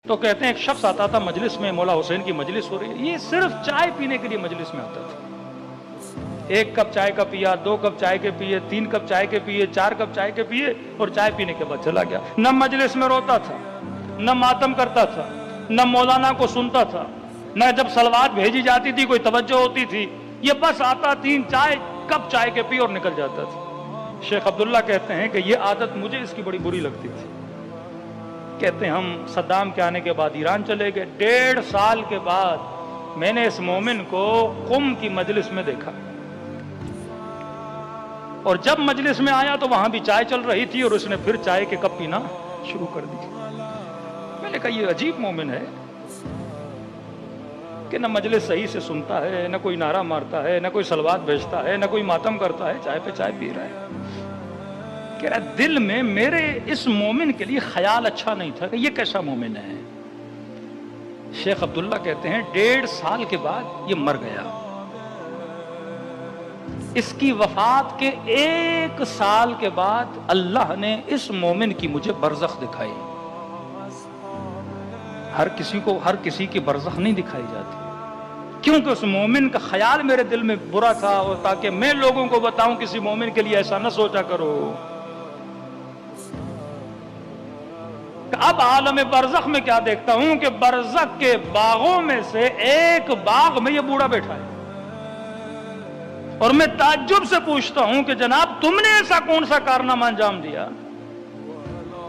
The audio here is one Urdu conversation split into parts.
تو کہتے ہیں ایک شخص آتا تھا مجلس میں، مولا حسین کی مجلس ہو رہی ہے، یہ صرف چائے پینے کے لیے مجلس میں آتا تھا۔ 1 کپ چائے کا پیا، 2 کپ چائے کے پیے، 3 کپ چائے کے پیے، 4 کپ چائے کے پیے، اور چائے پینے کے بعد چلا گیا۔ نہ مجلس میں روتا تھا، نہ ماتم کرتا تھا، نہ مولانا کو سنتا تھا، نہ جب صلوات بھیجی جاتی تھی کوئی توجہ ہوتی تھی، یہ بس آتا 3 کپ چائے کے پی اور نکل جاتا تھا۔ شیخ عبداللہ کہتے ہیں کہ یہ عادت مجھے اس کی بڑی بری لگتی تھی۔ کہتے ہیں ہم صدام کے آنے کے بعد ایران چلے گئے، 1.5 سال کے بعد میں نے اس مومن کو قم کی مجلس میں دیکھا، اور جب مجلس میں آیا تو وہاں بھی چائے چل رہی تھی اور اس نے پھر چائے کے کپ پینا شروع کر دی۔ میں نے کہا یہ عجیب مومن ہے کہ نہ مجلس صحیح سے سنتا ہے، نہ کوئی نعرہ مارتا ہے، نہ کوئی صلوات بھیجتا ہے، نہ کوئی ماتم کرتا ہے، چائے پہ چائے پی رہا ہے۔ کہہ رہا دل میں میرے اس مومن کے لیے خیال اچھا نہیں تھا کہ یہ کیسا مومن ہے۔ شیخ عبداللہ کہتے ہیں 1.5 سال کے بعد یہ مر گیا۔ اس کی وفات کے 1 سال کے بعد اللہ نے اس مومن کی مجھے برزخ دکھائی۔ ہر کسی کی برزخ نہیں دکھائی جاتی، کیونکہ اس مومن کا خیال میرے دل میں برا تھا، اور تاکہ میں لوگوں کو بتاؤں کسی مومن کے لیے ایسا نہ سوچا کرو۔ اب عالم برزخ میں کیا دیکھتا ہوں کہ برزخ کے باغوں میں سے ایک باغ میں یہ بوڑھا بیٹھا ہے، اور میں تعجب سے پوچھتا ہوں کہ جناب تم نے ایسا کون سا کارنامہ انجام دیا؟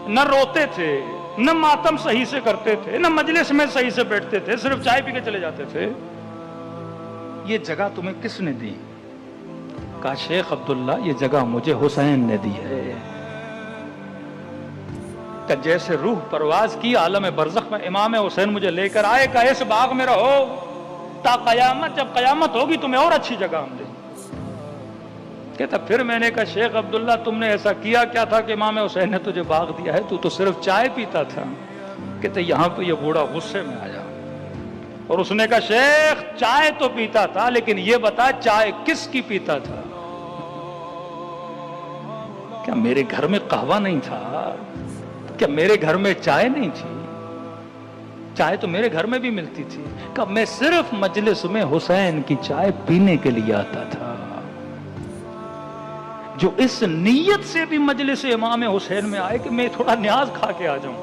نہ روتے تھے، نہ ماتم صحیح سے کرتے تھے، نہ مجلس میں صحیح سے بیٹھتے تھے، صرف چائے پی کے چلے جاتے تھے۔ یہ جگہ تمہیں کس نے دی؟ کہا شیخ عبداللہ یہ جگہ مجھے حسین نے دی ہے۔ کہ جیسے روح پرواز کی عالم برزخ میں امام حسین مجھے لے کر آئے، کہ اس باغ میں رہو تا قیامت، جب قیامت ہوگی تمہیں اور اچھی جگہ ہم دیں۔ کہتا پھر میں نے کہا شیخ عبداللہ تم نے ایسا کیا کیا تھا کہ امام حسین نے تجھے باغ دیا ہے؟ تو صرف چائے پیتا تھا۔ کہتے یہاں پہ یہ بوڑھا غصے میں آیا، اور اس نے کہا شیخ چائے تو پیتا تھا، لیکن یہ بتا چائے کس کی پیتا تھا؟ کیا میرے گھر میں قہوہ نہیں تھا؟ کیا میرے گھر میں چائے نہیں تھی؟ چائے تو میرے گھر میں بھی ملتی تھی۔ کہ میں صرف مجلس میں حسین کی چائے پینے کے لیے آتا تھا۔ جو اس نیت سے بھی مجلس امام حسین میں آئے کہ میں تھوڑا نیاز کھا کے آ جاؤں،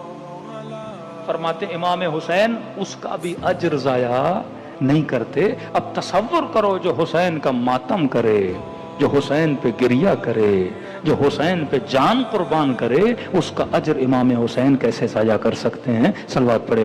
فرماتے امام حسین اس کا بھی اجر ضائع نہیں کرتے۔ اب تصور کرو جو حسین کا ماتم کرے، جو حسین پہ گریہ کرے، جو حسین پہ جان قربان کرے، اس کا اجر امام حسین کیسے ضائع کر سکتے ہیں؟ صلوات پڑھے۔